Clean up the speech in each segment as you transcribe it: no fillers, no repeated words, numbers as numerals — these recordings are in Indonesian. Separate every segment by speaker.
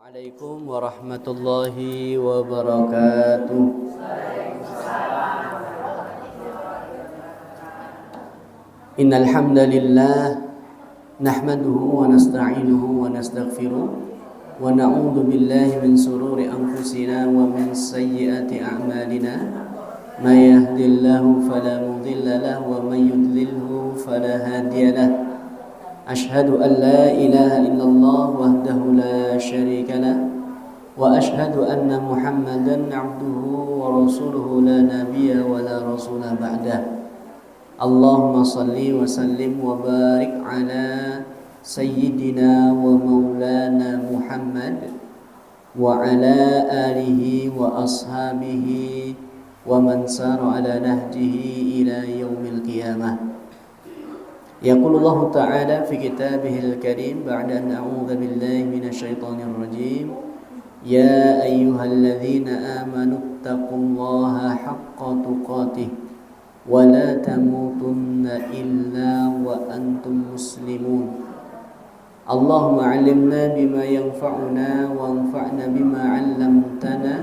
Speaker 1: Assalamualaikum warahmatullahi wabarakatuh. Innal hamdalillah nahmaduhu wa nasta'inuhu wa nastaghfiruh wa na'udzu billahi min shururi anfusina wa min sayyiati a'malina. May yahdihillahu fala mudilla lahu wa may yudlilhu fala hadiya lahu. Ashhadu an la ilaha illallah wahdahu la syarika lah wa ashhadu anna Muhammadan abduhu wa rasuluhu la nabiyya wa la rasula ba'dah. Allahumma salli wa sallim wa barik ala sayyidina wa maulana Muhammad wa ala alihi wa ashabihi wa man sara ala nahjihi ila yaumil qiyamah. يقول الله تعالى في كتابه الكريم بعد أن أعوذ بالله من الشيطان الرجيم يا أيها الذين آمنوا اتقوا الله حق تقاته ولا تموتن إلا وأنتم مسلمون اللهم علمنا بما ينفعنا وانفعنا بما علمتنا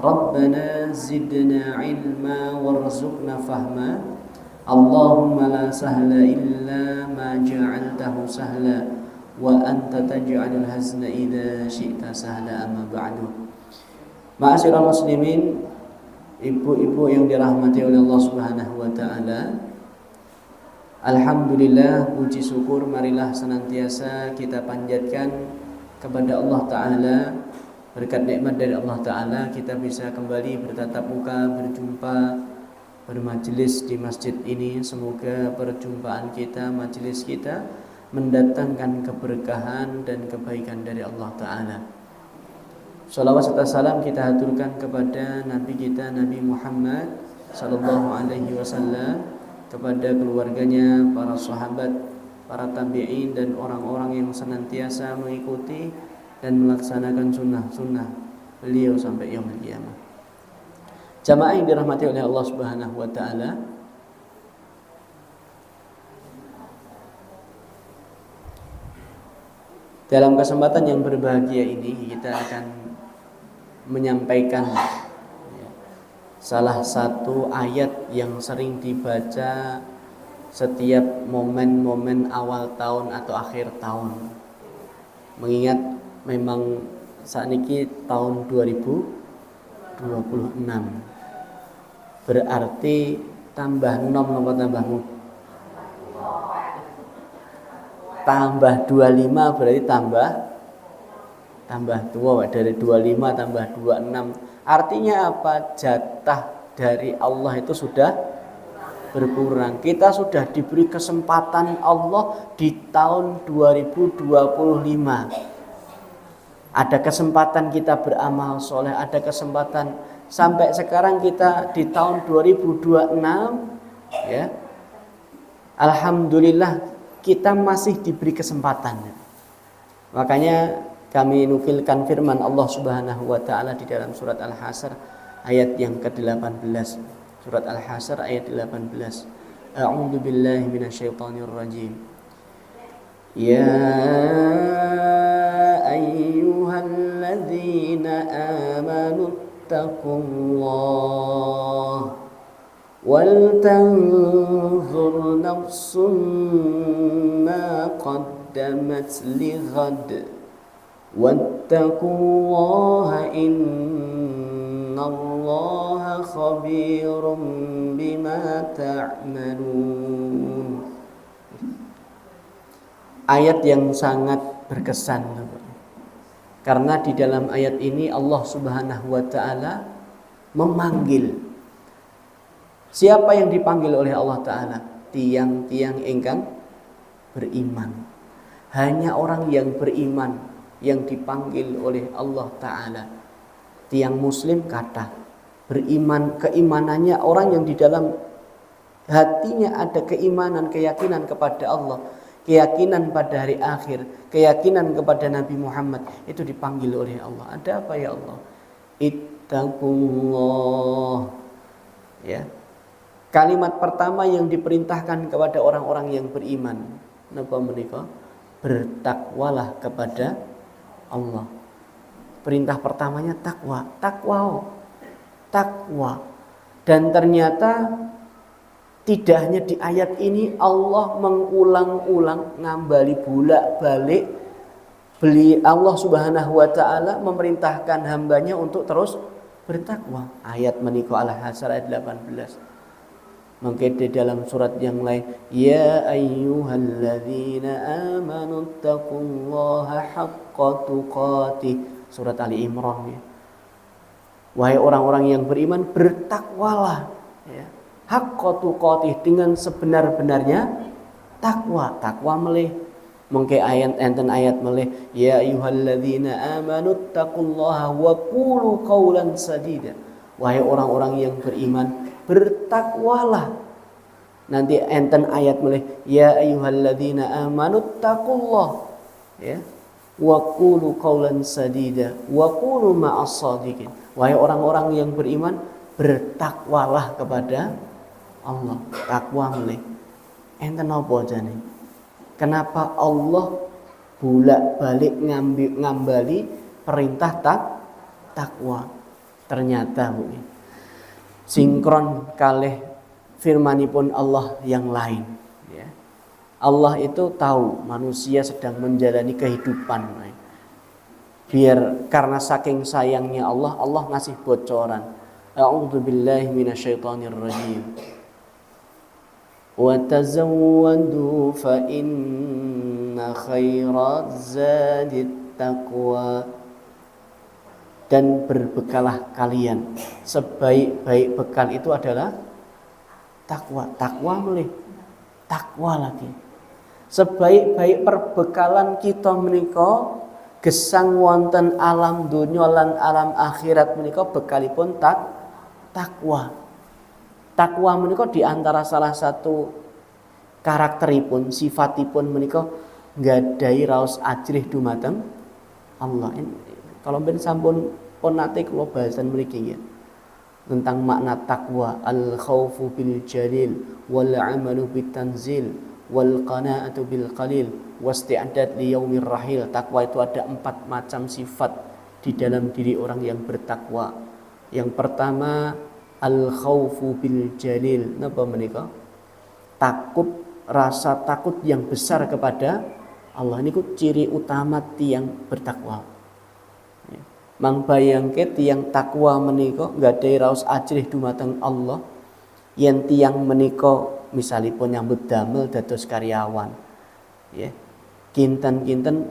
Speaker 1: ربنا زدنا علما وارزقنا فهما Allahumma la sahla illa ma ja'altahu sahla wa anta taj'alul hazna idza syi'ta sahla amma ba'du. Ma'asyiral muslimin, ibu-ibu yang dirahmati oleh Allah Subhanahu wa taala. Alhamdulillah, puji syukur marilah senantiasa kita panjatkan kepada Allah taala. Berkat nikmat dari Allah taala kita bisa kembali bertatap muka, berjumpa, bermajelis di masjid ini. Semoga perjumpaan kita, majelis kita mendatangkan keberkahan dan kebaikan dari Allah Ta'ala. Salawat serta salam kita haturkan kepada Nabi kita, Nabi Muhammad Sallallahu Alaihi Wasallam, kepada keluarganya, para sahabat, para tabi'in dan orang-orang yang senantiasa mengikuti dan melaksanakan sunnah-sunnah beliau sampai yaumul qiyamah. Jamaah yang dirahmati oleh Allah Subhanahu wa taala, dalam kesempatan yang berbahagia ini kita akan menyampaikan salah satu ayat yang sering dibaca setiap momen-momen awal tahun atau akhir tahun. Mengingat memang saat ini tahun 2026, berarti tambah 6 apa tambahmu? Tambah 25 berarti tambah 2, dari 25 tambah 26. Artinya apa? Jatah dari Allah itu sudah berkurang. Kita sudah diberi kesempatan Allah di tahun 2025. Ada kesempatan kita beramal soleh, ada kesempatan sampai sekarang kita di tahun 2026 ya. Alhamdulillah kita masih diberi kesempatan. Makanya kami nukilkan firman Allah Subhanahu wa taala di dalam surat Al-Hasyr ayat yang ke-18. Surat Al-Hasyr ayat 18. A'udzu billahi minasyaitonir rajim. Ya ayyuhalladzina amanu taqullah wal tanzur nafsum ma qaddamat lighad wattaqullaha innallaha khabirum bima ta'malun. Ayat yang sangat berkesan, karena di dalam ayat ini Allah Subhanahu wa taala memanggil. Siapa yang dipanggil oleh Allah taala? Tiang-tiang ingkang beriman. Hanya orang yang beriman yang dipanggil oleh Allah taala. Tiang muslim kata beriman, keimanannya orang yang di dalam hatinya ada keimanan, keyakinan kepada Allah, keyakinan pada hari akhir, keyakinan kepada Nabi Muhammad, itu dipanggil oleh Allah. Ada apa ya Allah? Ittaqullah. Ya. Kalimat pertama yang diperintahkan kepada orang-orang yang beriman, napa menika? Bertakwalah kepada Allah. Perintah pertamanya takwa. Takwa. Dan ternyata tidak hanya di ayat ini, Allah mengulang-ulang, ngambali bolak-balik. Allah Subhanahu wa taala memerintahkan hambanya untuk terus bertakwa. Ayat menika Al-Hasyr ayat 18. Mungkin di dalam surat yang lain, ya ayyuhalladzina amanu taqullaha haqqa tuqatih. Surat Ali Imran ya. Wahai orang-orang yang beriman, bertakwalah ya. Haqqa tuqatih, dengan sebenar-benarnya takwa. Takwa melih mungkin enten ayat melih, ya ayyuhalladzina amanu taqullaha wa qulu qawlan sadida. Wahai orang-orang yang beriman, bertakwalah. Nanti enten ayat melih, ya ayyuhalladzina amanu taqullah ya wa qulu qawlan sadida wa qulu ma'as shadiqin. Wahai orang-orang yang beriman, bertakwalah kepada Allah. Takwa melih. Enten apa jane? Kenapa Allah bolak-balik ngambali perintah takwa? Ternyata Bu, sinkron kalih firmanipun Allah yang lain ya. Allah itu tahu manusia sedang menjalani kehidupan. Biar karena saking sayangnya Allah ngasih bocoran. A'udzubillahi minasyaitonirrajim. Wa tazawwadu fa inna khairaz zadit taqwa. Dan berbekalah kalian, sebaik-baik bekal itu adalah takwa. Takwa melih, takwa lagi. Sebaik-baik perbekalan kita menika gesang wonten alam dunya lan alam akhirat menika bekalipun takwa. Takwa menika diantara salah satu karakteripun, sifatipun menika nggadahi raos ajrih dumateng Allah. Kalau ben sampun pun nate kula bahasan mriki ya. Tentang makna takwa, al-khaufu bil jalil wal 'amalu bit tanzil wal qana'atu bil qalil wasti'dad li yaumir rahil. Takwa itu ada 4 macam sifat di dalam diri orang yang bertakwa. Yang pertama, al-khaufu bil jalil. Napa menika? Takut, rasa takut yang besar kepada Allah. Niku ciri utama tiang bertakwa. Mang bayangke tiang takwa menika nggadahi raos ajrih dumateng Allah. Yen tiang menika misalipun nyambut damel dados karyawan. Ya. Kinten-kinten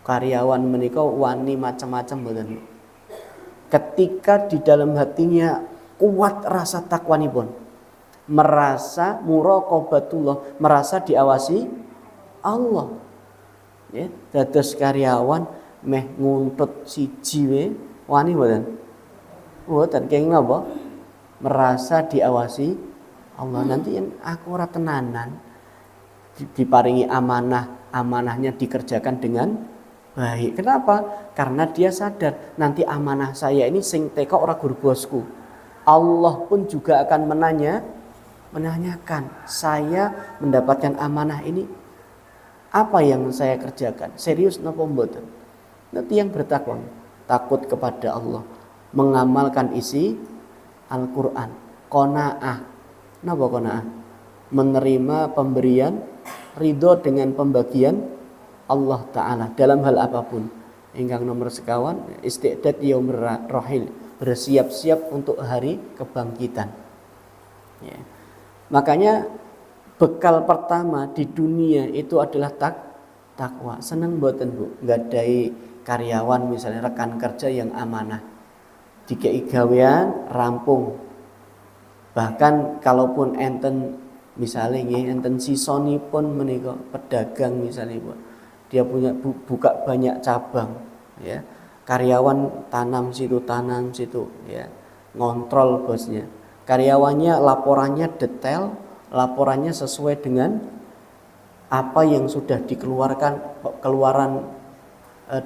Speaker 1: karyawan menika wani macam-macam mboten. Ketika di dalam hatinya kuat rasa takwanipun, merasa muraqabatullah, merasa diawasi Allah. Ya, dados karyawan meh nguntut siji we wani mboten? Mboten, kenging napa? Merasa diawasi Allah. Nanti yang aku ora tenanan diparingi amanahnya dikerjakan dengan baik. Kenapa? Karena dia sadar nanti amanah saya ini sing teko ora guru bosku. Allah pun juga akan menanyakan, saya mendapatkan amanah ini apa yang saya kerjakan? Serius napa mboten? Nanti yang bertakwa, takut kepada Allah, mengamalkan isi Al-Quran, qanaah. Napa qanaah? Menerima pemberian, ridho dengan pembagian Allah Ta'ala dalam hal apapun. Ingkang nomor sekawan, isti'dad yaumir rahil, bersiap-siap untuk hari kebangkitan ya. Makanya bekal pertama di dunia itu adalah takwa. Seneng mboten Bu nggadahi karyawan misalnya rekan kerja yang amanah, dikei gawean rampung. Bahkan kalaupun enten misalnya enten sisonipun menika pedagang misalnya Bu, dia punya buka banyak cabang ya. Karyawan tanam situ ya, ngontrol bosnya. Karyawannya laporannya detail, laporannya sesuai dengan apa yang sudah dikeluarkan, keluaran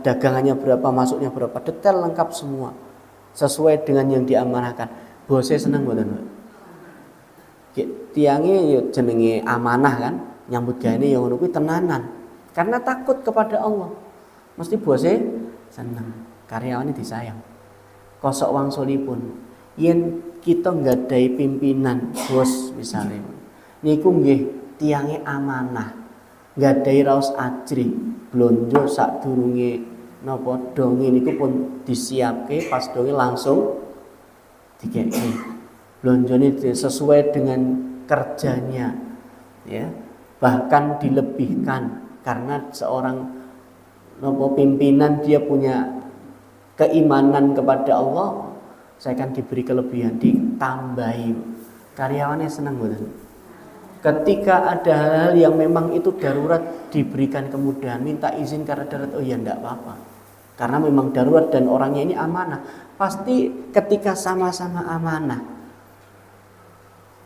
Speaker 1: dagangannya berapa, masuknya berapa, detail lengkap semua sesuai dengan yang diamanahkan. Bosnya senang mboten? Tiangnya ya jenenge amanah kan, nyambut gawe ya ngono kuwi tenanan. Karena takut kepada Allah. Mesti bosnya senang. karyawane disayang. Kosok wangsulipun. Yen kita nggadahi pimpinan, bos misalnya, niku nggih tiange amanah. Nggadahi raos ajri, blonjo sadurunge napa donge niku pun disiapke, pas donge langsung dikeki. Blonjone sesuai dengan kerjanya, ya. Bahkan dilebihkan karena seorang napa pimpinan dia punya keimanan kepada Allah, saya akan diberi kelebihan, ditambahi. Karyawannya senang betul. Ketika ada hal-hal yang memang itu darurat, diberikan kemudahan, minta izin karena darurat, oh ya enggak apa-apa. Karena memang darurat dan orangnya ini amanah. Pasti ketika sama-sama amanah,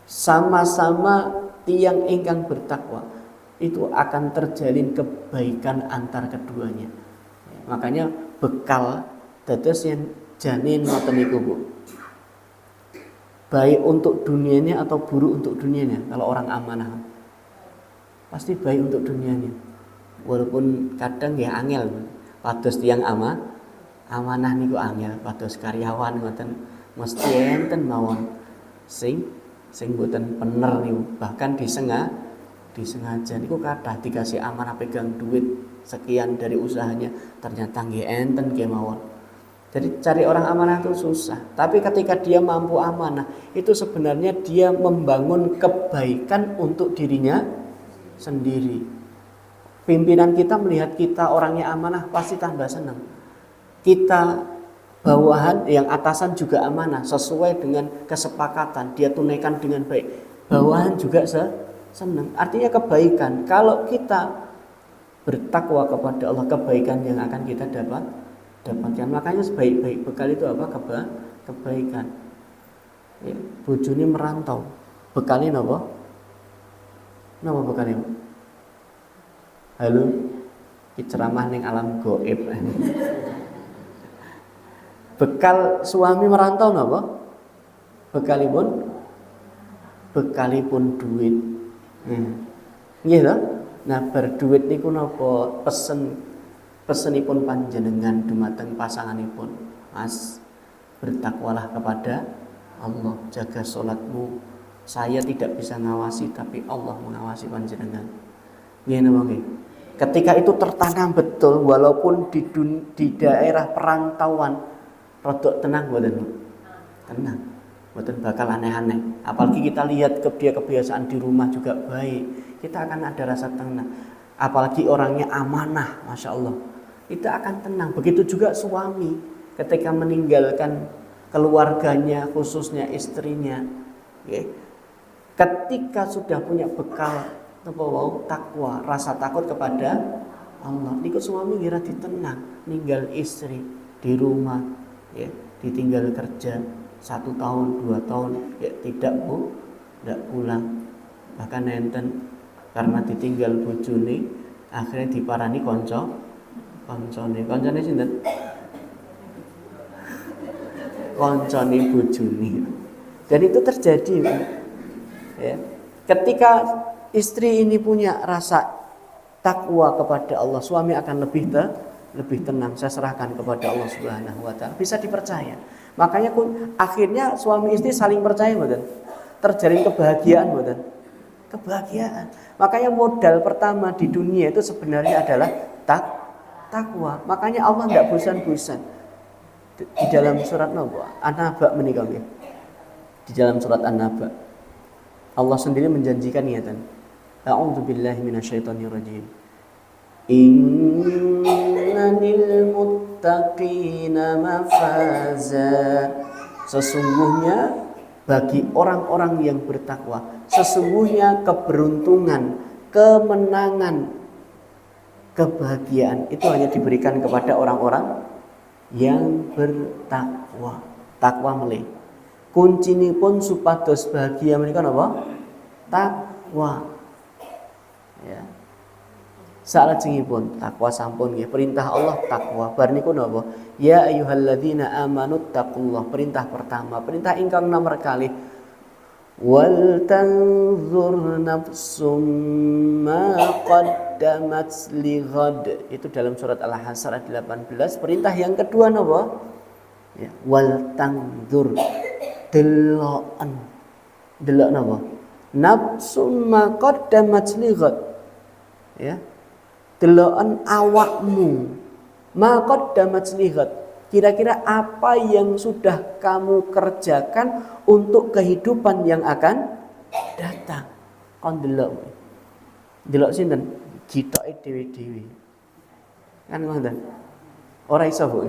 Speaker 1: sama-sama tiang ingkang bertakwa, itu akan terjalin kebaikan antar keduanya. Makanya bekal dados yen janin ngoten niku, Bu. Baik untuk dunianya atau buruk untuk dunianya. Kalau orang amanah pasti baik untuk dunianya. Walaupun kadang ya angel, pados tiyang amanah niku angel, pados karyawan ngoten mesti enten mawon sing mboten bener niku, bahkan disengaja niku kathah dikasih amanah pegang duit sekian dari usahanya, ternyata nggih enten nggih mawon. Jadi cari orang amanah itu susah. Tapi ketika dia mampu amanah, itu sebenarnya dia membangun kebaikan untuk dirinya sendiri. Pimpinan kita melihat kita orangnya amanah, pasti tambah senang. Kita bawahan yang atasan juga amanah, sesuai dengan kesepakatan, dia tunaikan dengan baik. Bawahan juga senang. Artinya kebaikan. Kalau kita bertakwa kepada Allah, kebaikan yang akan kita dapatkan. Makanya sebaik-baik bekal itu apa? Kebaikan. Ya, bojone merantau, bekalnya napa? Napa bekalnya? Halo, iki ceramah ning alam gaib. Bekal suami merantau napa? Bekalipun duit. Nggih ta? Nah, berduit niku napa? Pesenipun panjenengan dumateng pasanganipun, Mas, bertakwalah kepada Allah, jaga sholatmu. Saya tidak bisa ngawasi, tapi Allah mengawasi panjenengan. Nggih napa nggih? Ketika itu tertanam betul, walaupun di daerah perantauan, rodok tenang mboten? Tenang, mboten bakal aneh-aneh. Apalagi kita lihat kebiasaan di rumah juga baik, kita akan ada rasa tenang. Apalagi orangnya amanah, masya Allah, kita akan tenang. Begitu juga suami ketika meninggalkan keluarganya, khususnya istrinya, ya. Ketika sudah punya bekal takwa, rasa takut kepada Allah, niku suami kira ditenang, ninggal istri di rumah, ya, ditinggal kerja 1 tahun 2 tahun, ya tidak pulang, bahkan enten karena ditinggal bojone akhirnya diparani koncone sinten? Koncone bojone. Dan itu terjadi, ya. Ketika istri ini punya rasa takwa kepada Allah, suami akan lebih tenang. Saya serahkan kepada Allah Subhanahu wa taala, bisa dipercaya. Makanya akhirnya suami istri saling percaya, mboten? Terjalin kebahagiaan, mboten? Kebahagiaan. Makanya modal pertama di dunia itu sebenarnya adalah takwa. Makanya Allah tidak bosan-bosan di dalam surat An-Naba menikah. Di dalam surat An-Naba Allah sendiri menjanjikan niatan. A'udzubillahi minasyaitonirrajim. Innal muttaqina mafaza. Sesungguhnya bagi orang-orang yang bertakwa, sesungguhnya keberuntungan, kemenangan, kebahagiaan itu hanya diberikan kepada orang-orang yang bertakwa. Takwa melih. Kuncinipun supados bahagia menika napa? Takwa. Ya. Salajengipun takwa sampun nggih, perintah Allah takwa. Bar niku napa? Ya ayyuhalladzina amanu taqullah. Perintah pertama, perintah ingkang nomor kalih. Wal tanzur nafsum ma qaddamat lighad. Itu dalam surat Al-Hasyr ayat 18. Perintah yang kedua napa? Ya, wal tanzur. Deloken. Delok napa? Nafsum ma qaddamat lighad. Ya. Deloken awakmu. Ma qaddamat lighad. Kira-kira apa yang sudah kamu kerjakan untuk kehidupan yang akan datang? Kon delok. Delok sinten? Gitoke dhewe-dhewe. Kan ngoten. Ora iso, Bu.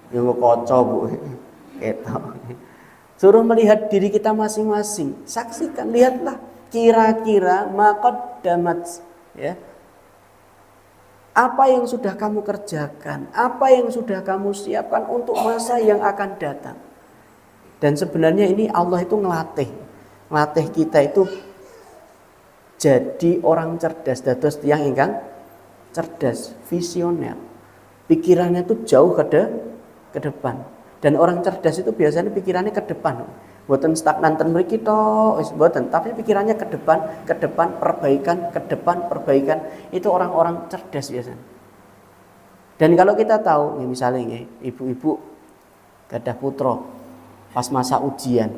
Speaker 1: Ya kaca, Bu. Ketok. Suruh melihat diri kita masing-masing. Saksikan, lihatlah kira-kira maqaddamat, ya. Apa yang sudah kamu kerjakan, apa yang sudah kamu siapkan untuk masa yang akan datang. Dan sebenarnya ini Allah itu ngelatih kita itu jadi orang cerdas, dados tiyang ingkang cerdas, visioner. Pikirannya itu jauh ke depan. Dan orang cerdas itu biasanya pikirannya ke depan. Mboten stagnan ten mriki tok, wis mboten, tapi pikirannya ke depan perbaikan. Itu orang-orang cerdas biasanya. Dan kalau kita tahu, nih misalnya nih, ibu-ibu gadah putra pas masa ujian.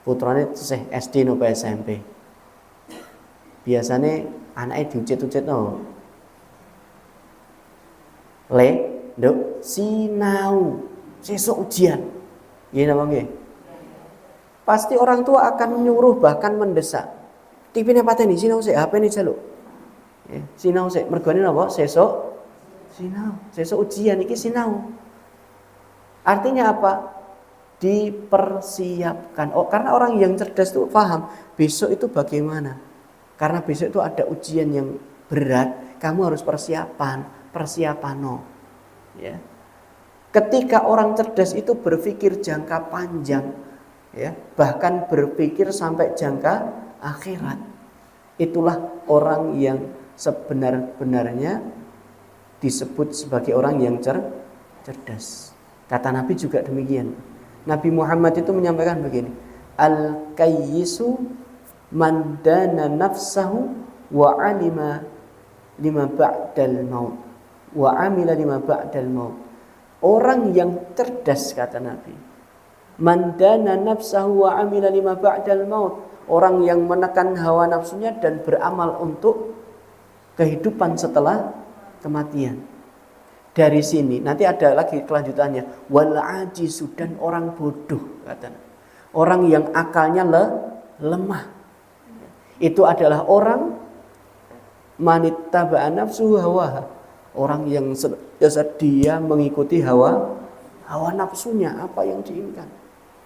Speaker 1: Putrane tesih SD nopo SMP. Biasanya anaknya diucit-ucit no. Nduk, sinau, sesuk ujian. Nggih napa nggih? Pasti orang tua akan menyuruh bahkan mendesak. Tipine pateni sinau sik, HP-ne jaluk. Ya, sinau sik, mergone napa? Sesuk sinau, sesuk ujian iki sinau. Artinya apa? Dipersiapkan. Oh, karena orang yang cerdas itu paham besok itu bagaimana. Karena besok itu ada ujian yang berat, kamu harus persiapano. Ya. Ketika orang cerdas itu berpikir jangka panjang, ya, bahkan berpikir sampai jangka akhirat. Itulah orang yang sebenar-benarnya disebut sebagai orang yang cerdas. Kata Nabi juga demikian. Nabi Muhammad itu menyampaikan begini, al-kayyisu man dana nafsahu wa alima lima ba'dal maut wa amila lima ba'dal maut. Orang yang cerdas, kata Nabi, man dana nafsahu wa amila lima ba'dal maut. Orang yang menekan hawa nafsunya dan beramal untuk kehidupan setelah kematian. Dari sini nanti ada lagi kelanjutannya, wal ajizu, dan orang bodoh, kata Nabi. Orang yang akalnya lemah. Itu adalah orang manittaba'a nafsuhu hawaha. Orang yang senantiasa dia mengikuti hawa nafsunya, apa yang diinginkan,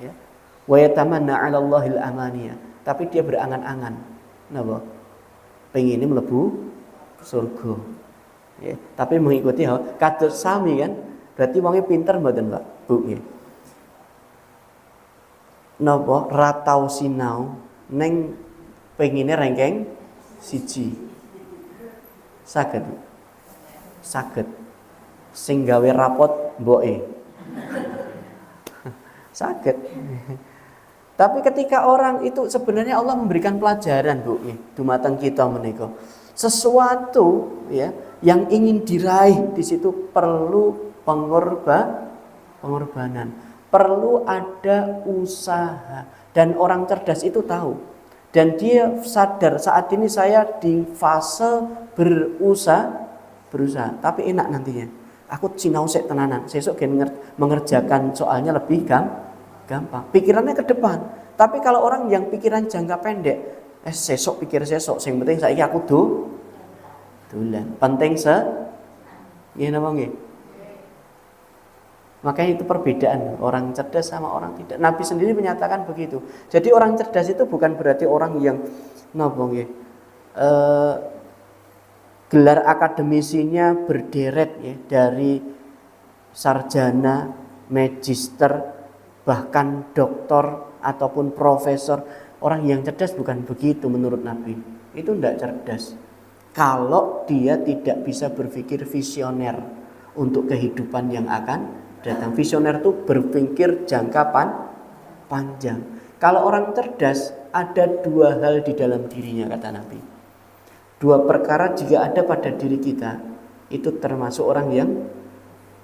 Speaker 1: ya. Wa yatamanna 'ala Allahil amaniya, tapi dia berangan-angan napa? Pengine mlebu surga. Ya, tapi mengikuti hawa kados sami kan? Berarti wonge pinter mboten, Pak? Bu nggih. Napa ratau sinau ning pengine ranking 1. Saged. Saged. Sing gawe rapot mboke. Saged. Tapi ketika orang itu sebenarnya Allah memberikan pelajaran, Bu, dumateng kita menika. Sesuatu, ya, yang ingin diraih di situ perlu pengorbanan, perlu ada usaha, dan orang cerdas itu tahu. Dan dia sadar saat ini saya di fase berusaha, tapi enak nantinya. Aku sinau sik tenanan, sesuk gen mengerjakan soalnya lebih gampang. Pikirannya ke depan. Tapi kalau orang yang pikiran jangka pendek, sesuk pikir sesuk, sing penting saiki aku dolan. Penting nggih napa nggih? Makanya itu perbedaan orang cerdas sama orang tidak. Nabi sendiri menyatakan begitu. Jadi orang cerdas itu bukan berarti orang yang napa nggih? Gelar akademisinya berderet, ya, dari sarjana, magister, bahkan doktor ataupun profesor. Orang yang cerdas bukan begitu menurut Nabi. Itu tidak cerdas. Kalau dia tidak bisa berpikir visioner untuk kehidupan yang akan datang. Visioner itu berpikir jangka panjang. Kalau orang cerdas, ada dua hal di dalam dirinya, kata Nabi. Dua perkara jika ada pada diri kita, itu termasuk orang yang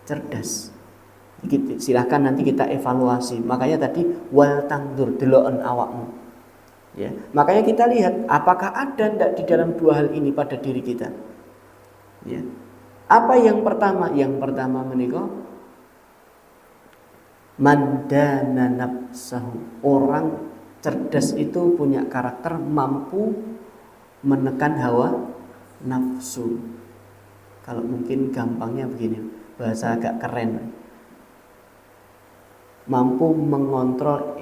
Speaker 1: cerdas. Silahkan nanti kita evaluasi. Makanya tadi wal tangdur deloken awakmu. Ya, makanya kita lihat apakah ada tidak di dalam dua hal ini pada diri kita. Ya. Apa yang pertama? Yang pertama menika mandana nafsahu. Orang cerdas itu punya karakter mampu menekan hawa nafsu. Kalau mungkin gampangnya begini, bahasa agak keren. Mampu mengontrol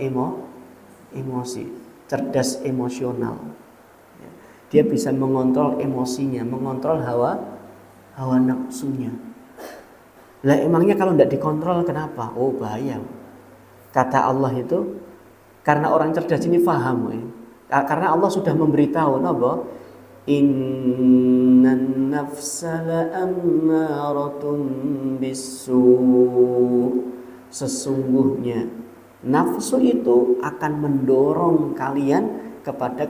Speaker 1: emosi, cerdas emosional. Dia bisa mengontrol emosinya, mengontrol hawa nafsunya. Lah emangnya kalau tidak dikontrol kenapa? Oh bahaya. Kata Allah itu karena orang cerdas ini paham. Karena Allah sudah memberitahu, napa? Innan nafsa la'ammaratun bisu. Sesungguhnya nafsu itu akan mendorong kalian kepada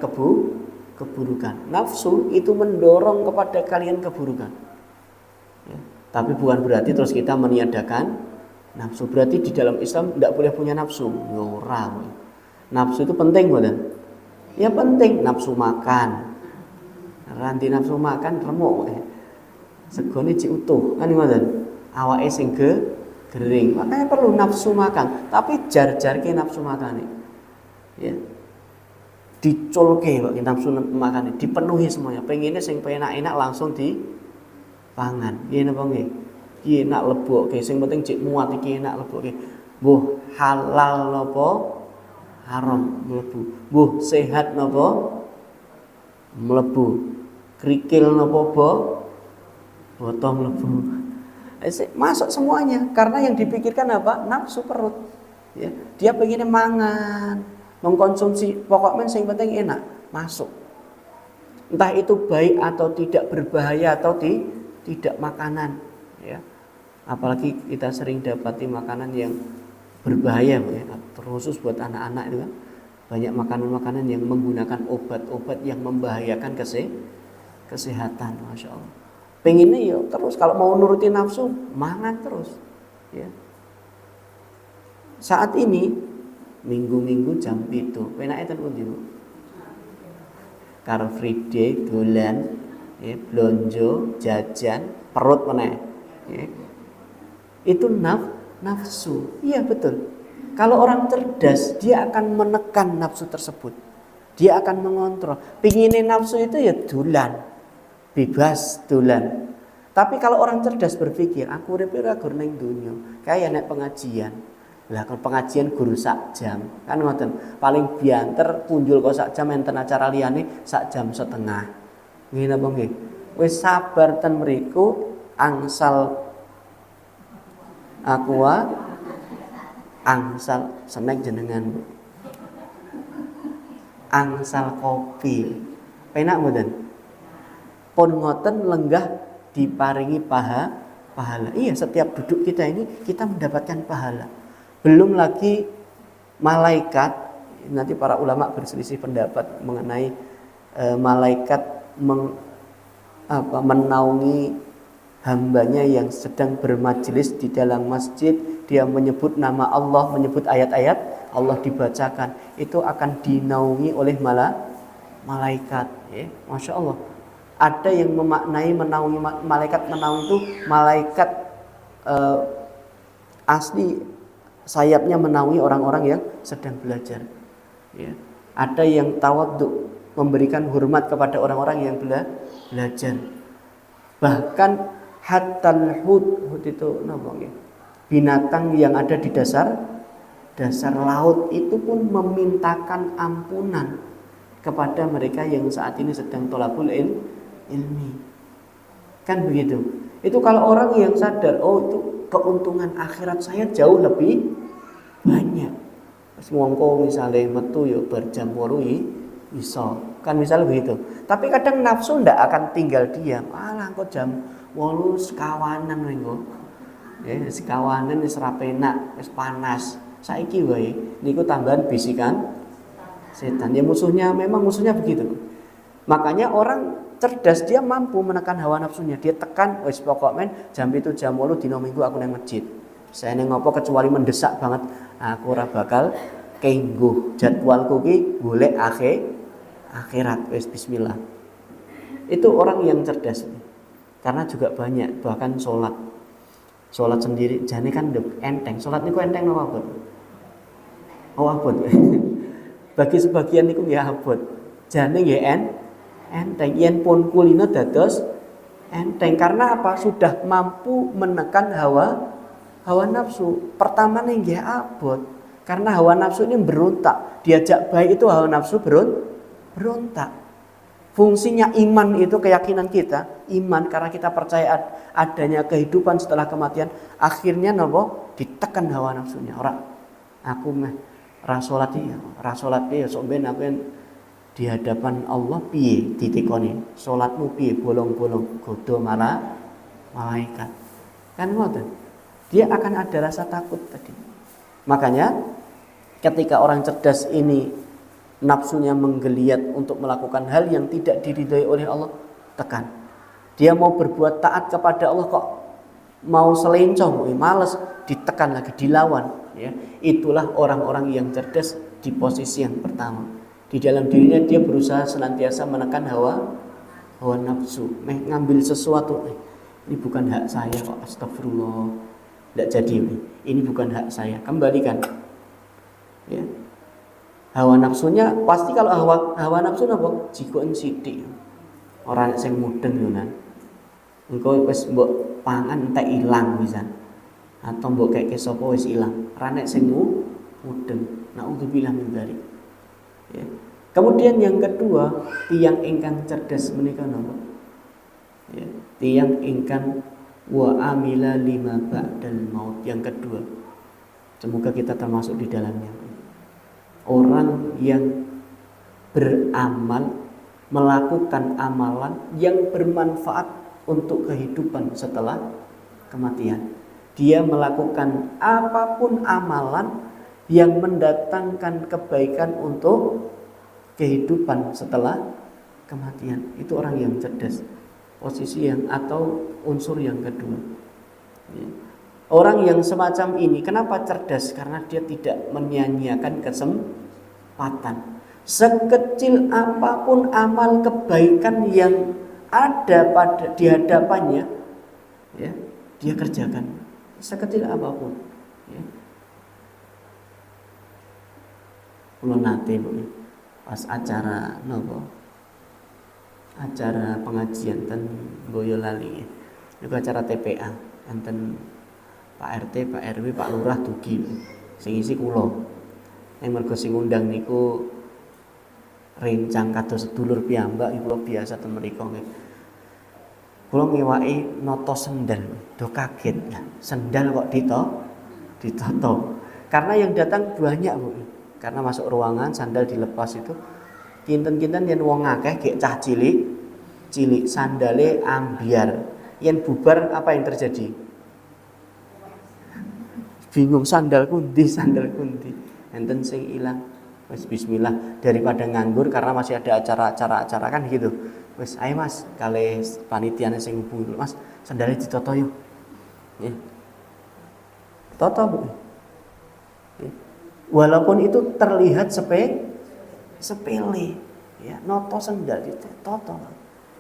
Speaker 1: keburukan. Nafsu itu mendorong kepada kalian keburukan. Ya. Tapi bukan berarti terus kita meniadakan nafsu. Berarti di dalam Islam tidak boleh punya nafsu. Ora. Nafsu itu penting, bukan? Ya penting. Nafsu makan. Ranti nafsu makan remuk. Segone cik utuh, kan ngoten. Awake sing kering. Makanya perlu nafsu makan. Tapi jar-jarke nafsu makan. Ya. Diculke kok nafsu makan, dipenuhi semuanya. Pengennya sing enak-enak langsung dipangan. Nggih napa nggih? Iki enak lebokke, sing penting cek muat iki enak lebokke. Mbuh halal napa haram mlebu. Mbuh sehat napa mlebu. Krikil napa botol mlebu. Masuk semuanya karena yang dipikirkan apa? Nafsu perut. Ya, dia pengennya mangan, mengkonsumsi pokoknya yang penting enak, masuk. Entah itu baik atau tidak, berbahaya atau tidak makanan, ya. Apalagi kita sering dapati makanan yang berbahaya, ya, terkhusus buat anak-anak itu kan. Banyak makanan-makanan yang menggunakan obat-obat yang membahayakan kesehatan, masya Allah. Pengennya ya terus kalau mau nuruti nafsu, mangan terus, ya. Saat ini minggu-minggu jam itu, penake ten pundi, Bu? Car Free Day dolan, ya, blonjo, jajan, perut meneh. Ya. Itu nafsu. Iya betul. Kalau orang cerdas, dia akan menekan nafsu tersebut. Dia akan mengontrol. Pingine nafsu itu ya dolan. Bebas dolan. Tapi kalau orang cerdas berpikir, aku urip ora gur ning donya, kaya nek pengajian. Lah kalau pengajian guru sak jam, kan ngoten. Paling bianter punjul kok sak jam enten acara liyane sak jam setengah. Nggih napa nggih? Wis sabar ten mriku angsal aqua angsal snack jenengan. Angsal kopi. Penak mboten? Pun ngoten lenggah diparingi pahala. Iya, setiap duduk kita ini kita mendapatkan pahala. Belum lagi malaikat, nanti para ulama berselisih pendapat mengenai malaikat menaungi hambanya yang sedang bermajelis di dalam masjid, dia menyebut nama Allah, menyebut ayat-ayat Allah dibacakan, itu akan dinaungi oleh malaikat, ya. Masya Allah. Ada yang memaknai menaungi malaikat, menaungi itu malaikat asli sayapnya menaungi orang-orang yang sedang belajar, ya. Ada yang tawadhu, memberikan hormat kepada orang-orang yang belajar. Bahkan hatal hud itu namanya binatang yang ada di dasar laut itu pun memintakan ampunan kepada mereka yang saat ini sedang thalabul ilmi. Kan begitu. Itu kalau orang yang sadar, oh itu keuntungan akhirat saya jauh lebih banyak. Wis mongko misale metu yo berjam 8 iso. Kan misalnya begitu. Tapi kadang nafsu ndak akan tinggal diam. Alah kok jam 8 sekawanan mengko. Ya, sekawanan wis ra penak, wis panas. Saiki wae niku tambahan bisikan setan. Ya memang musuhnya begitu. Makanya orang cerdas dia mampu menekan hawa nafsunya. Dia tekan, wis pokok men jam itu jam 8 dina minggu aku nang masjid. Saya neng ngopo kecuali mendesak banget, aku ora bakal kengguh jadwalku ki golek akhirat wis bismillah. Itu orang yang cerdas. Karena juga banyak bahkan sholat sendiri jane kan enteng. Sholat niku enteng napa abot? Oh abot. Bagi sebagian niku ya abot. Jane nggih enteng yen pun kulino dados enteng karena apa? Sudah mampu menekan hawa nafsu. Pertama nih nggih abot. Karena hawa nafsu ini berontak. Diajak baik itu hawa nafsu berontak. Fungsinya iman itu keyakinan kita, iman karena kita percaya adanya kehidupan setelah kematian, akhirnya nopo ditekan hawa nafsunya. Ora aku meh ra salat ya sok ben aku di hadapan Allah piye ditikoni. Salatmu piye bolong-bolong godo malaikat. Kan ngoten. Dia akan ada rasa takut tadi. Makanya ketika orang cerdas ini nafsunya menggeliat untuk melakukan hal yang tidak diridhai oleh Allah, tekan. Dia mau berbuat taat kepada Allah kok mau selencong, males, ditekan lagi, dilawan. Ya, itulah orang-orang yang cerdas di posisi yang pertama. Di dalam dirinya dia berusaha senantiasa menekan hawa nafsu. Ngambil sesuatu, ini bukan hak saya kok, astagfirullah, tidak jadi ini bukan hak saya, kembalikan. Ya. Hawa nafsunya pasti kalau hawa nafsu napa jikoken sithik. Ora nek sing mudeng yo nan. Engko wis mbok pangan entek ilang pisan. Atau mbok keke sapa wis ilang. Ora nek sing mudeng. Naudzubillah min dzalik. Ya. Kemudian yang kedua, tiyang ingkang cerdas menika napa? Ya, tiyang ingkang wa amila lima ba'dal maut. Yang kedua. Semoga kita termasuk di dalamnya. Orang yang beramal, melakukan amalan yang bermanfaat untuk kehidupan setelah kematian. Dia melakukan apapun amalan yang mendatangkan kebaikan untuk kehidupan setelah kematian. Itu orang yang cerdas. Posisi yang atau unsur yang kedua. Orang yang semacam ini kenapa cerdas? Karena dia tidak menyia-nyiakan kesempatan. Sekecil apapun amal kebaikan yang ada di hadapannya, ya, dia kerjakan. Sekecil apapun. Ya. Kulo nate pas acara acara pengajian ten Boyolali. Itu acara TPA enten Pak RT, Pak RW, Pak Lurah dugi. Sing isi kula. Yang mergo sing ngundang niku rencang kados sedulur piyambak kula biasa ten mriku nggih. Kula ngewaki nata sendal, do kaget. Sendal kok ditoto. Karena yang datang banyak, Bu. Karena masuk ruangan sandal dilepas itu kinten-kinten yen wong akeh gek cah cilik sandale ambiar. Yen bubar apa yang terjadi? Bingung sandal kundi. Enten sing ilang. Wis bismillah daripada nganggur karena masih ada acara kan gitu. Wis ayo Mas, kali panitiane sing hubungi Mas, sandalnya ditoto yuk. Ya. Toto, Bu. Ya. Walaupun itu terlihat sepele, ya, noto sandal ditoto.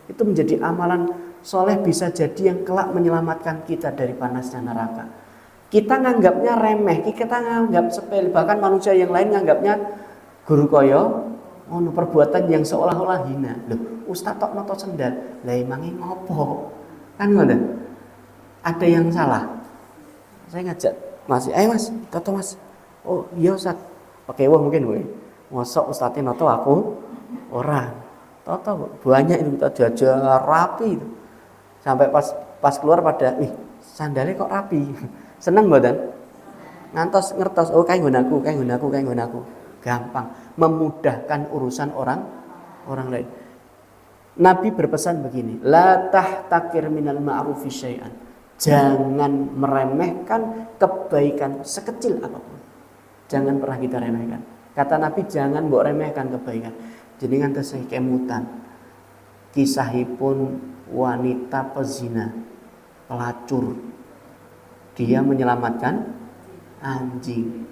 Speaker 1: Itu menjadi amalan soleh bisa jadi yang kelak menyelamatkan kita dari panasnya neraka. Kita nganggapnya remeh, kita nganggap sepele, bahkan manusia yang lain nganggapnya guru koyo perbuatan yang seolah-olah hina. Loh, ustaz tok noto sendal, lah emange ngopo? Kan ngoten. Ada yang salah. Saya ngajak Mas, ayo Mas, toto Mas. Oh, iya Ustaz. Pakai wah mungkin kowe. Mosok ustaznya noto aku ora. Toto banyak itu kita jajal rapi itu. Sampai pas keluar pada, sandalnya kok rapi. Seneng mboten? Ngantos ngertos, oh kae nggonaku. Gampang, memudahkan urusan orang lain. Nabi berpesan begini, la tahtakir minal ma'rufi syai'an. Jangan meremehkan kebaikan sekecil apapun. Jangan pernah kita remehkan. Kata Nabi, jangan mbok remehkan kebaikan. Jenengan tesih kemutan. Kisahipun wanita pezina, pelacur. Dia menyelamatkan anjing.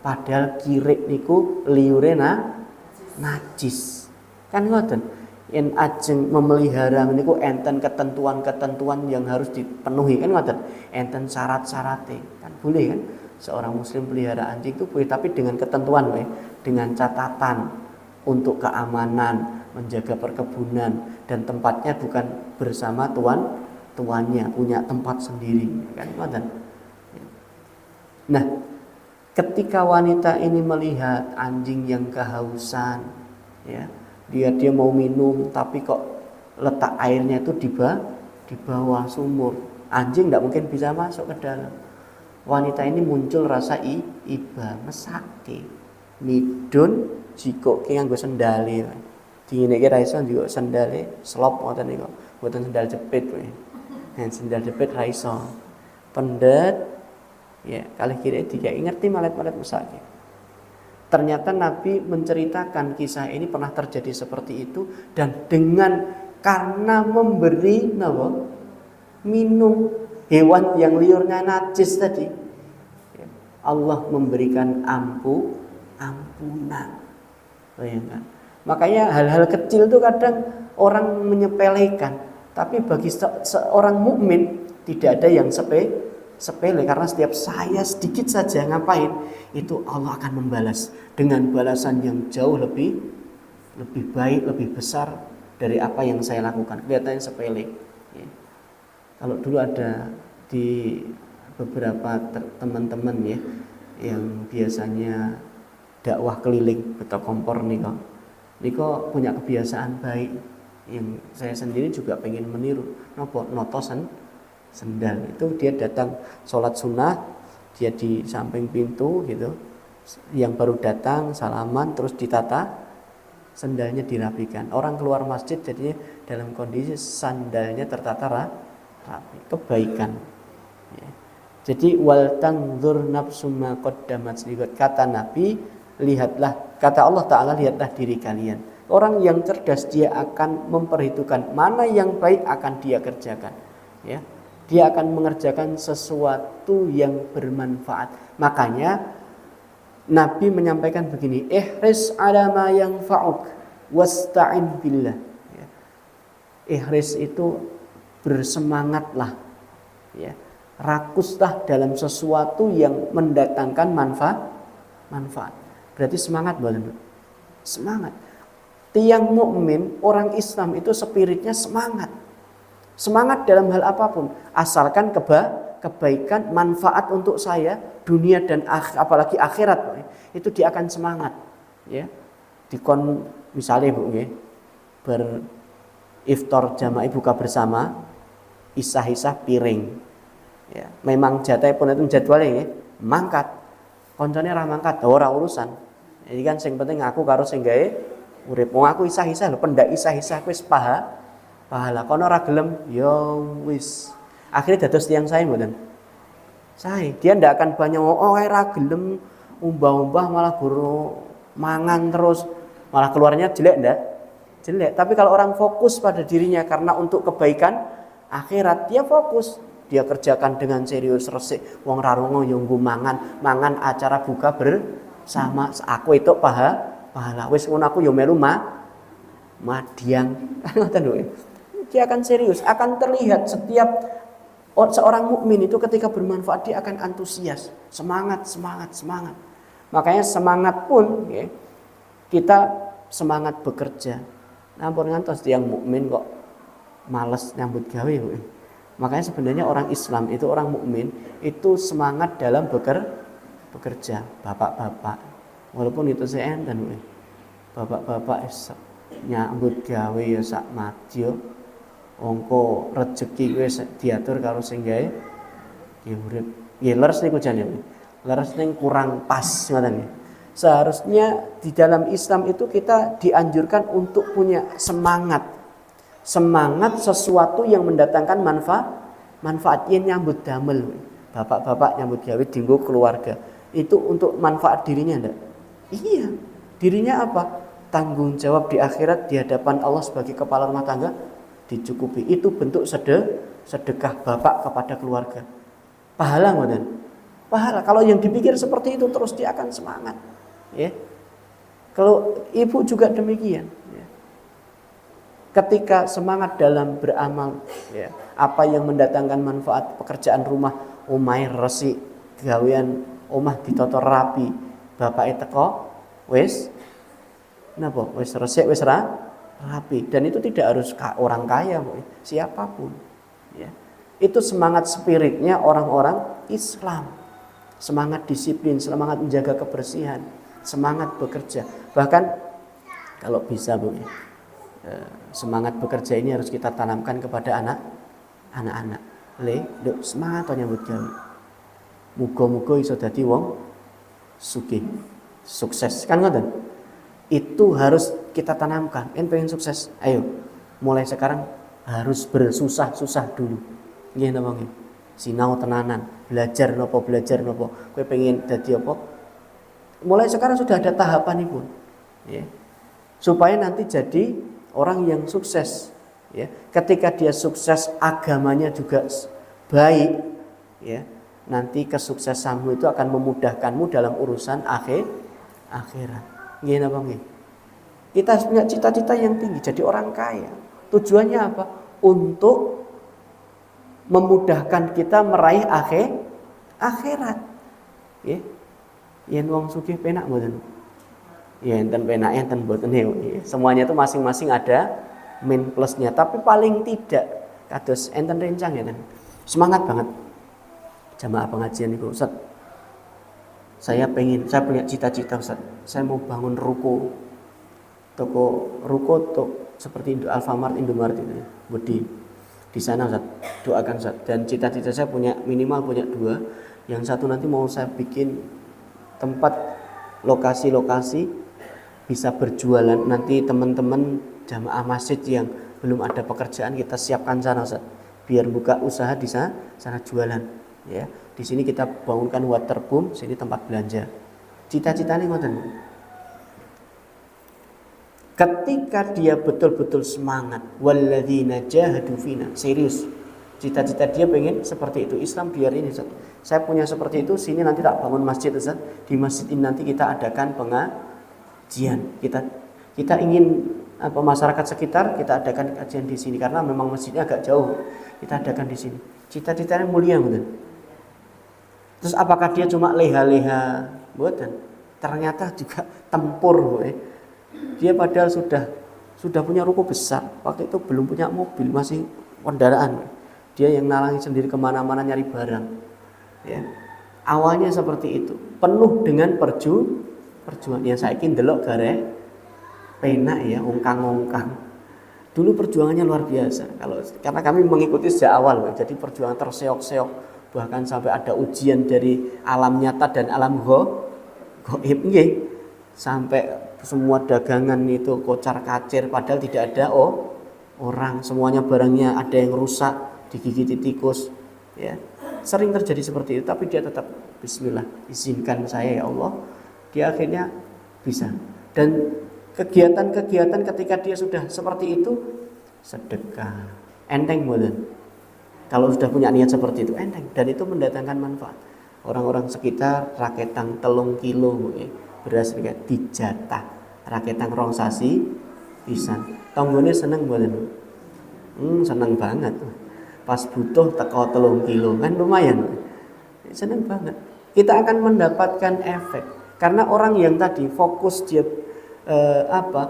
Speaker 1: Padahal kirik niku liure najis. Kan ngoten. Yen ajeng memelihara niku enten ketentuan-ketentuan yang harus dipenuhi, kan ngoten. Enten syarat-syarate. Kan boleh kan? Seorang muslim pelihara anjing itu boleh, tapi dengan ketentuan dengan catatan untuk keamanan, menjaga perkebunan, dan tempatnya bukan bersama tuannya, punya tempat sendiri, kan ngoten. Nah, ketika wanita ini melihat anjing yang kehausan, ya, dia mau minum tapi kok letak airnya itu di bawah sumur. Anjing tidak mungkin bisa masuk ke dalam. Wanita ini muncul rasa iba, mesake. Midun jikoke nganggo sendale. Dineke ra iso njiko sendale slop ngoten niku. Mboten sendal jepit kowe. Sendal jepit ra iso. Pendet ya, kalih kiri dikai ngerti malet-malet mesake. Ternyata Nabi menceritakan kisah ini pernah terjadi seperti itu, dan karena memberi minum hewan yang liurnya najis tadi, Allah memberikan ampunan. Bayangkan. Makanya hal-hal kecil itu kadang orang menyepelekan, tapi bagi seorang mukmin tidak ada yang sepele, karena setiap saya sedikit saja ngapain itu Allah akan membalas dengan balasan yang jauh lebih baik, lebih besar dari apa yang saya lakukan. Kelihatannya sepele ya. Kalau dulu ada di beberapa teman-teman ya yang biasanya dakwah keliling beto kompor niko punya kebiasaan baik yang saya sendiri juga pengen meniru. Noto sendal itu dia datang sholat sunnah, dia di samping pintu gitu, yang baru datang salaman terus ditata sandalnya dirapikan. Orang keluar masjid jadinya dalam kondisi sandalnya tertata rapi. Kebaikan ya. Jadi wal tanzur nafsum ma qaddamat lihat, kata Nabi, lihatlah, kata Allah Ta'ala, lihatlah diri kalian. Orang yang cerdas dia akan memperhitungkan mana yang baik akan dia kerjakan ya. Dia akan mengerjakan sesuatu yang bermanfaat. Makanya Nabi menyampaikan begini, ihris ala ma yanfa'uk wasta'in billah. Ihris itu bersemangatlah, ya. Rakuslah dalam sesuatu yang mendatangkan manfaat. Berarti semangat, bukan? Semangat. Tiang mukmin, orang Islam itu spiritnya semangat. Semangat dalam hal apapun, asalkan kebaikan, manfaat untuk saya, dunia dan apalagi akhirat, itu dia akan semangat. Ya, misalnya bu, beriftar jamaah buka bersama, isah-isah piring. Ya, memang jatah pun itu jadwalnya, mangkat, koncone ra mangkat, ora urusan. Jadi kan sing penting aku karo sing gawe urip. Wong aku isah-isah lho, pendak isah-isah wis pahala kono ora gelem ya wis. Akhirnya dados tiyang sae mboten. Sae, dia ndak akan banyak ora gelem umbah-umbah malah guru mangan terus, malah keluarnya jelek ndak? Jelek. Tapi kalau orang fokus pada dirinya karena untuk kebaikan akhirat, dia fokus, dia kerjakan dengan serius resik. Wong ra rungo yo nggo mangan acara buka bersama, aku itu pahala. Wis ngono aku yo melu madiang. Ngoten lho. Dia akan serius, akan terlihat setiap seorang mukmin itu ketika bermanfaat dia akan antusias, semangat. Makanya semangat pun ya, kita semangat bekerja. Nampun ngantos tiang mukmin kok malas nyambut gawe. Makanya sebenarnya orang Islam itu, orang mukmin itu semangat dalam bekerja. Bapak-bapak, walaupun itu seenten, bapak-bapak nyambut gawe ya sak madya. Ongko rezeki wis diatur karo sing gawe ya urip. Ya leres niku jane. Leres ning kurang pas ngoten. Seharusnya di dalam Islam itu kita dianjurkan untuk punya semangat sesuatu yang mendatangkan manfaat yang nyambut damel. Bapak-bapak nyambut gawe dienggo keluarga. Itu untuk manfaat dirinya ndak? Iya. Dirinya apa? Tanggung jawab di akhirat di hadapan Allah sebagai kepala rumah tangga dicukupi. Itu bentuk sedekah bapak kepada keluarga. Pahala ngoten. Pahala. Kalau yang dipikir seperti itu terus dia akan semangat. Ya. Kalau ibu juga demikian. Ya. Ketika semangat dalam beramal, ya, apa yang mendatangkan manfaat pekerjaan rumah, omahe resik, gawean omah ditata rapi, bapake teko, wis napa? Wis resik, wis rapi. Dan itu tidak harus orang kaya, siapapun. Ya. Itu semangat spiritnya orang-orang Islam. Semangat disiplin, semangat menjaga kebersihan, semangat bekerja. Bahkan kalau bisa Bu, semangat bekerja ini harus kita tanamkan kepada anak-anak. Nduk semangat to nyambut gawe. Muga-muga iso dadi wong sugih, sukses. Kan ngoten? Itu harus kita tanamkan. Pengen sukses. Ayo, mulai sekarang harus bersusah-susah dulu. Nggih napa nggih? Sinau tenanan, belajar nopo. Kowe pengen dadi apa? Mulai sekarang sudah ada tahapan ibu. Ya. Supaya nanti jadi orang yang sukses. Ya. Ketika dia sukses, agamanya juga baik. Ya. Nanti kesuksesanmu itu akan memudahkanmu dalam urusan akhirat. Nggih napa nggih? Kita harus punya cita-cita yang tinggi, jadi orang kaya. Tujuannya apa? Untuk memudahkan kita meraih akhirat. Ya. Yen wong sugih penak mboten? Ya enten penak enten mboten ya. Semuanya itu masing-masing ada min plusnya, tapi paling tidak kados enten rencang ya. Semangat banget. Jamaah pengajian itu Ustaz. Saya punya cita-cita Ustaz. Saya mau bangun ruko. Ruko seperti Alfamart, Indomaret itu. Di sana Ustaz. Doakan Ustaz. Dan cita-cita saya minimal punya 2. Yang satu nanti mau saya bikin tempat lokasi bisa berjualan. Nanti teman-teman jamaah masjid yang belum ada pekerjaan kita siapkan sana Ustaz. Biar buka usaha di sana jualan. Ya, di sini kita bangunkan waterboom, sini tempat belanja. Cita-citanya ngoten. Ketika dia betul-betul semangat, walladzina jahadu fina, serius. Cita-cita dia pengen seperti itu. Islam biar ini Ustaz. Saya punya seperti itu, sini nanti tak bangun masjid Ustaz. Di masjid ini nanti kita adakan pengajian. Kita ingin masyarakat sekitar kita adakan kajian di sini karena memang masjidnya agak jauh. Kita adakan di sini. Cita-citanya mulia betul. Terus apakah dia cuma leha-leha? Mboten. Ternyata juga tempur, Dia padahal sudah punya ruko besar. Waktu itu belum punya mobil, masih kendaraan. Dia yang nalangi sendiri kemana-mana nyari barang. Ya. Awalnya seperti itu, penuh dengan perjuangan. Yang saya ingin delok garek penak ya, ongkang-ongkang. Dulu perjuangannya luar biasa. Karena kami mengikuti sejak awal, jadi perjuangan terseok-seok, bahkan sampai ada ujian dari alam nyata dan alam gaib, sampai semua dagangan itu kocar-kacir, padahal tidak ada orang, semuanya barangnya ada yang rusak, digigiti tikus, ya. Sering terjadi seperti itu, tapi dia tetap bismillah, izinkan saya ya Allah. Dia akhirnya bisa. Dan kegiatan-kegiatan ketika dia sudah seperti itu, sedekah, enteng mboten. Kalau sudah punya niat seperti itu, enteng, dan itu mendatangkan manfaat. Orang-orang sekitar raketang 3 kilo beras dijatah, raketang 2 sasi pisan. Tanggone seneng mboten? Seneng banget. Pas butuh teko 3 kilo kan lumayan. Seneng banget. Kita akan mendapatkan efek karena orang yang tadi fokus dia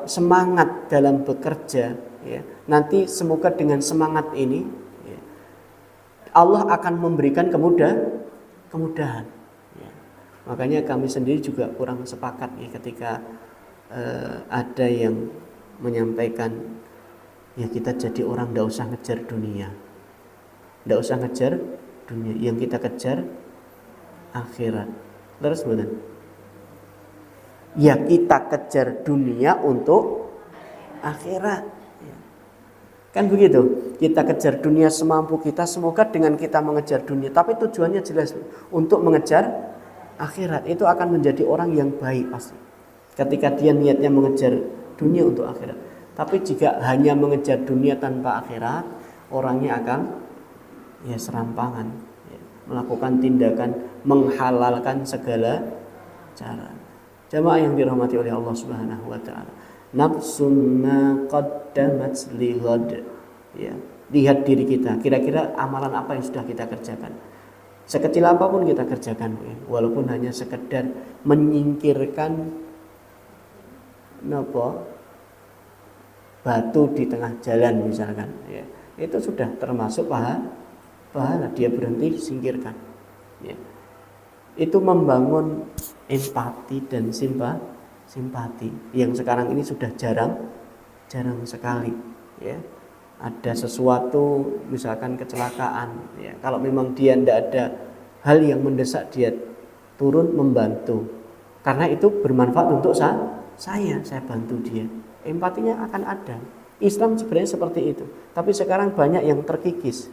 Speaker 1: semangat dalam bekerja, ya. Nanti semoga dengan semangat ini ya, Allah akan memberikan kemudahan. Ya. Makanya kami sendiri juga kurang sepakat ya ketika ada yang menyampaikan ya kita jadi orang tidak usah ngejar dunia. Tidak usah ngejar dunia, yang kita kejar akhirat. Terus betul. Ya kita kejar dunia untuk akhirat. Kan begitu. Kita kejar dunia semampu kita. Semoga dengan kita mengejar dunia, tapi tujuannya jelas untuk mengejar akhirat, itu akan menjadi orang yang baik pasti. ketika dia niatnya mengejar dunia untuk akhirat. Tapi jika hanya mengejar dunia tanpa akhirat, orangnya akan serampangan, melakukan tindakan menghalalkan segala cara. Jamaah yang dirahmati oleh Allah Subhanahu wa taala. Nafsun ma qaddamat li ghad. Lihat diri kita, kira-kira amalan apa yang sudah kita kerjakan. Sekecil apapun kita kerjakan, walaupun hanya sekedar menyingkirkan batu di tengah jalan misalkan, itu sudah termasuk pahala, dia berhenti singkirkan. Itu membangun empati dan simpati yang sekarang ini sudah jarang sekali. Ada sesuatu misalkan kecelakaan, kalau memang dia tidak ada hal yang mendesak, dia turun membantu karena itu bermanfaat untuk saya bantu dia, empatinya akan ada. Islam sebenarnya seperti itu, tapi sekarang banyak yang terkikis.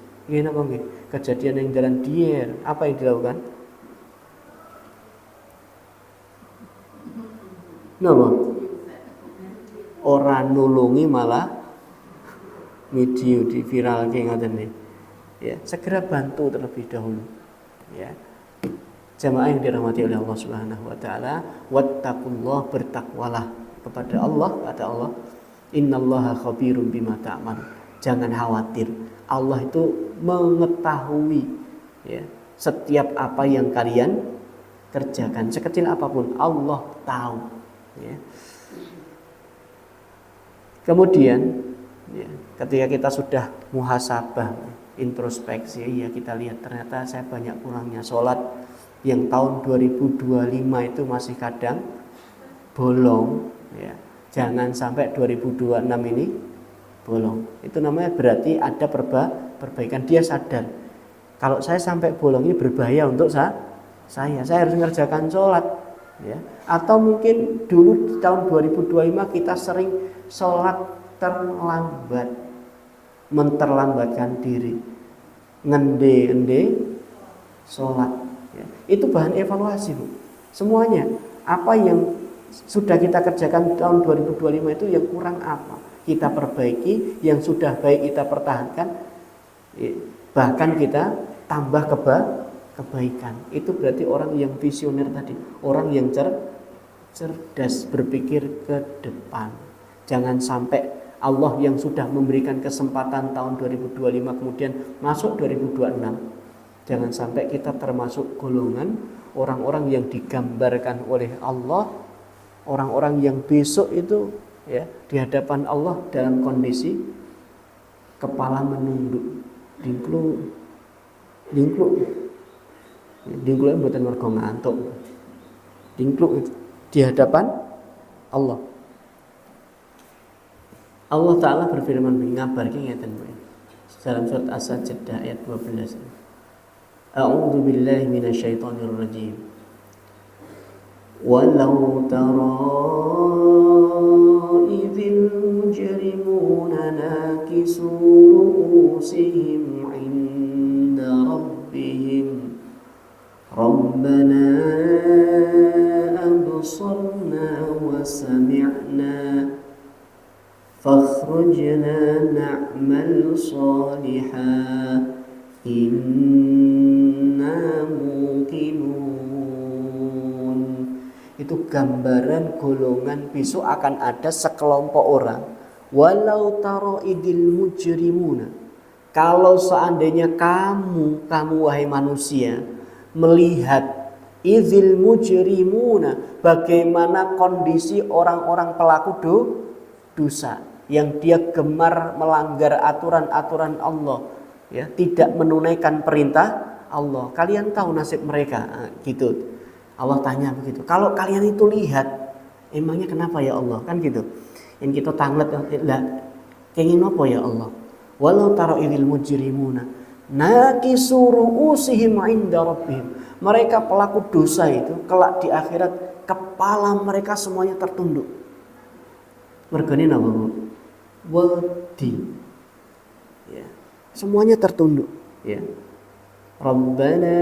Speaker 1: Kejadian yang jalan dier, apa yang dilakukan? Orang nulungi malah video di viral kayak ngaten nih. Segera bantu terlebih dahulu. Jamaah yang dirahmati oleh Allah Subhanahu wa taala, wattaqullah, bertakwalah kepada Allah, kata Allah, innallaha khabirum bima ta'mal. Jangan khawatir, Allah itu mengetahui setiap apa yang kalian kerjakan, sekecil apapun Allah tahu. Kemudian ketika kita sudah muhasabah, introspeksi, kita lihat ternyata saya banyak kurangnya sholat yang tahun 2025 itu masih kadang bolong. Jangan sampai 2026 ini bolong. Itu namanya berarti ada perbaikan. Dia sadar kalau saya sampai bolong ini berbahaya untuk saya harus mengerjakan sholat. Atau mungkin dulu di tahun 2025 kita sering sholat terlambat, menterlambatkan diri, ngende sholat. Itu bahan evaluasi, Bu. Semuanya apa yang sudah kita kerjakan tahun 2025 itu yang kurang apa kita perbaiki, yang sudah baik kita pertahankan, bahkan kita tambah kebaikan. Itu berarti orang yang visioner tadi, orang yang cerdas, berpikir ke depan. Jangan sampai Allah yang sudah memberikan kesempatan tahun 2025 kemudian masuk 2026. Jangan sampai kita termasuk golongan orang-orang yang digambarkan oleh Allah, orang-orang yang besok itu di hadapan Allah dalam kondisi kepala menunduk, dingkluk yang buatan mergo ngantuk, dingkluk itu di hadapan Allah. Allah Ta'ala berfirman ngabarki ngeten dalam surat As-Sajdah ayat 12. A'udzu billahi minasyaitonir rajim. Walau tara idzil mujrimuna nakisu ru'usihim 'inda rabbihim Rabbana absarna wa sami'na fakhrujna na'mal salihan inna muqinun. Itu gambaran golongan besok akan ada sekelompok orang. Walau taro idil mujrimuna, kalau seandainya kamu wahai manusia melihat idil mujrimuna, bagaimana kondisi orang-orang pelaku dosa yang dia gemar melanggar aturan-aturan Allah, tidak menunaikan perintah Allah. Kalian tahu nasib mereka, gitu. Allah tanya begitu. Kalau kalian itu lihat, emangnya kenapa ya Allah? Kan gitu. Yang kita tanglet lah, kenging apa ya Allah? Walau tara idil mujrimuna nakisu ru'usihim 'inda rabbihim. Mereka pelaku dosa itu kelak di akhirat kepala mereka semuanya tertunduk. Mergane napa, Bu? Wedi. Semuanya tertunduk, Rabbana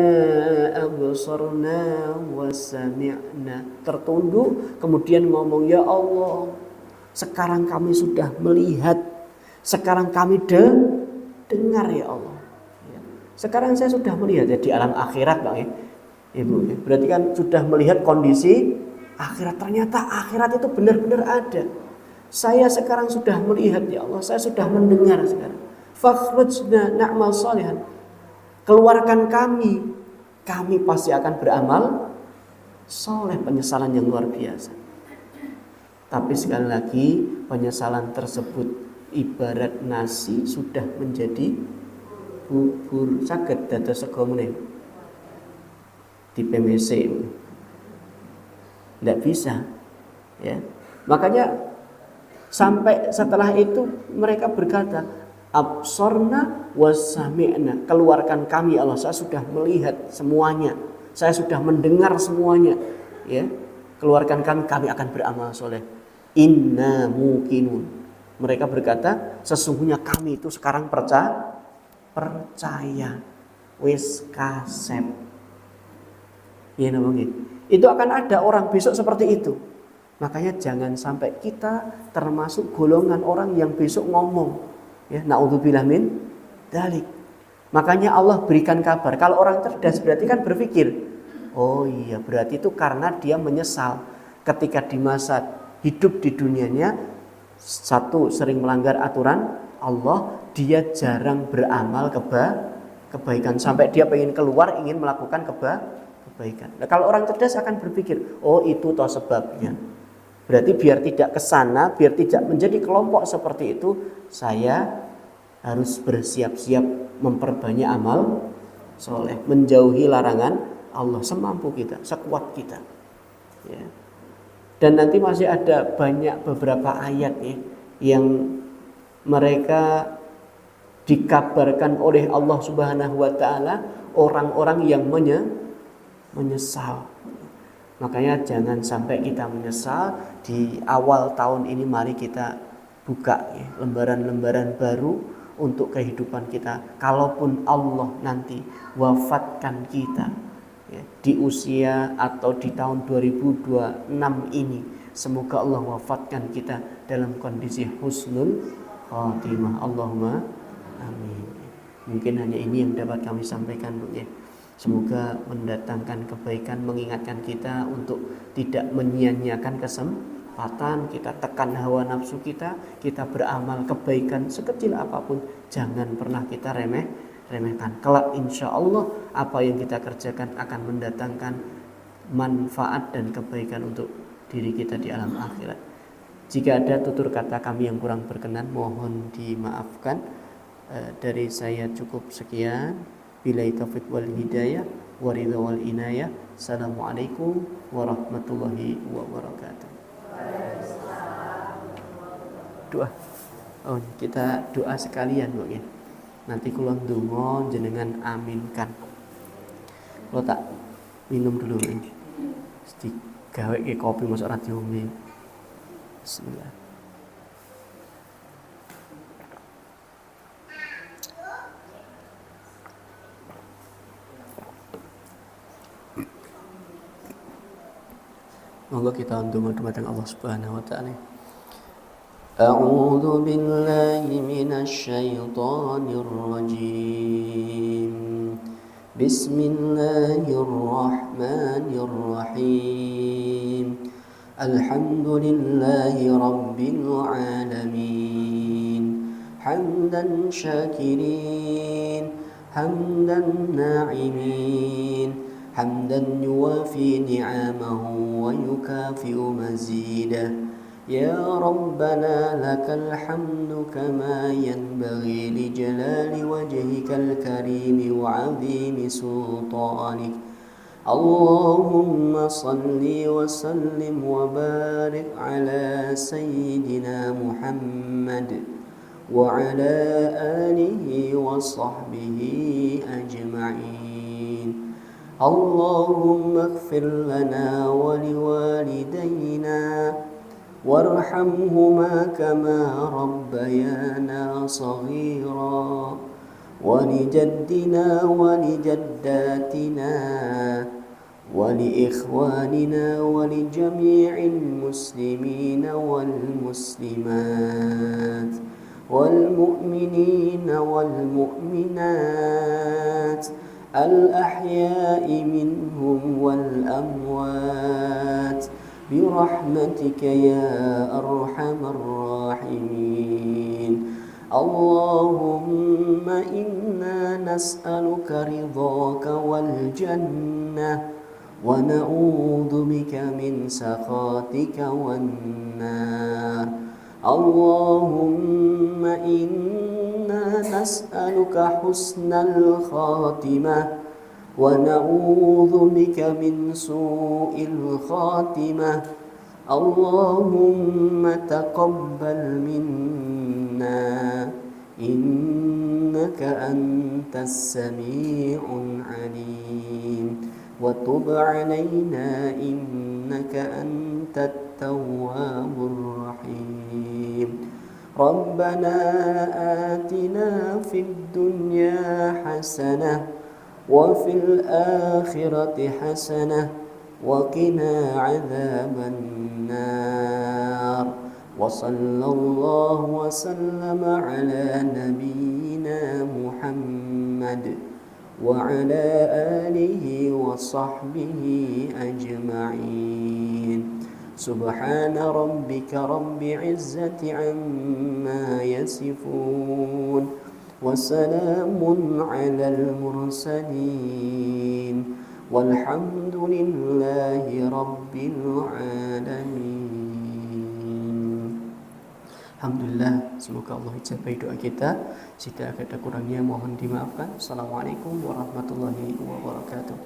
Speaker 1: absarna wa sami'na. Tertunduk kemudian ngomong, ya Allah, sekarang kami sudah melihat, sekarang kami dengar ya Allah. Sekarang saya sudah melihat ya, di alam akhirat Bang ya. Ibu, berarti kan sudah melihat kondisi akhirat. Ternyata akhirat itu benar-benar ada. Saya sekarang sudah melihat ya Allah, saya sudah mendengar sekarang. Fakhrujna na'mal salihan. Keluarkan kami pasti akan beramal soleh. Penyesalan yang luar biasa. Tapi sekali lagi penyesalan tersebut ibarat nasi sudah menjadi bubur. Saged dados sego meneh di PMC, tidak bisa ya. Makanya sampai setelah itu mereka berkata, absorna wasami'na, keluarkan kami Allah, saya sudah melihat semuanya, saya sudah mendengar semuanya ya, keluarkan kami akan beramal soleh. Inna muqinun, mereka berkata sesungguhnya kami itu sekarang percaya wis kasep ya namanya. Itu akan ada orang besok seperti itu. Makanya jangan sampai kita termasuk golongan orang yang besok ngomong ya, naudzubillah min dzalik. Makanya Allah berikan kabar. Kalau orang cerdas berarti kan berpikir, oh iya berarti itu karena dia menyesal ketika di masa hidup di dunianya, satu, sering melanggar aturan Allah, dia jarang beramal kebaikan sampai dia pengen keluar ingin melakukan kebaikan. Nah, kalau orang cerdas akan berpikir, oh itu toh sebabnya. Berarti biar tidak kesana, biar tidak menjadi kelompok seperti itu, saya harus bersiap-siap memperbanyak amal soleh, menjauhi larangan Allah semampu kita, sekuat kita. Ya. Dan nanti masih ada beberapa ayat ya, yang mereka dikabarkan oleh Allah Subhanahu wa taala orang-orang yang menyesal. Makanya jangan sampai kita menyesal. Di awal tahun ini mari kita buka ya, lembaran-lembaran baru untuk kehidupan kita. Kalaupun Allah nanti wafatkan kita ya, di usia atau di tahun 2026 ini, semoga Allah wafatkan kita dalam kondisi husnul khatimah. Allahumma amin. Mungkin hanya ini yang dapat kami sampaikan Bu ya. Semoga mendatangkan kebaikan, mengingatkan kita untuk tidak menyia-nyiakan kesempatan, kita tekan hawa nafsu kita beramal kebaikan sekecil apapun, jangan pernah kita remehkan. Kelak insya Allah apa yang kita kerjakan akan mendatangkan manfaat dan kebaikan untuk diri kita di alam akhirat. Jika ada tutur kata kami yang kurang berkenan, mohon dimaafkan. Dari saya cukup sekian. Billahi taufiq wal hidayah wa ridha wal inayah. Assalamualaikum warahmatullahi wabarakatuh. Doa. Oh, kita doa sekalian mungkin. Nanti kula ndonga jenengan aminkan. Kula tak minum dulu ini. Mesti gawe ke kopi masuk radio ini. Bismillah. Monggo kita ndonga dumateng Allah Subhanahu wa taala. A'udzu billahi minasy syaithanir rajim. Bismillahirrahmanirrahim. Alhamdulillahi rabbil alamin. Hamdan syakirin, hamdan na'imin. حمدا يوافي نعمه ويكافئ مزيده يا ربنا لك الحمد كما ينبغي لجلال وجهك الكريم وعظيم سلطانك اللهم صل وسلم وبارك على سيدنا محمد وعلى آله وصحبه أجمعين اللهم اغفر لنا ولوالدينا وارحمهما كما ربيانا صغيرا ولجدنا ولجداتنا ولإخواننا ولجميع المسلمين والمسلمات والمؤمنين والمؤمنات الأحياء منهم والأموات برحمتك يا أرحم الراحمين. اللهم إنا نسألك رضاك والجنة ونعوذ بك من سخطك والنار. اللهم إنا نسألك حسن الخاتمة ونعوذ بك من سوء الخاتمة. اللهم تقبل منا إنك أنت السميع العليم وتب علينا إنك أنت التواب الرحيم. ربنا آتنا في الدنيا حسنة وفي الآخرة حسنة وقنا عذاب النار. وصلى الله وسلم على نبينا محمد وعلى آله وصحبه أجمعين. سبحان ربك رب العزة عما يصفون وسلام على المرسلين والحمد لله رب العالمين. Alhamdulillah, semoga Allah ijabahi doa kita. Jika ada kurangnya mohon dimaafkan. Assalamualaikum warahmatullahi wabarakatuh.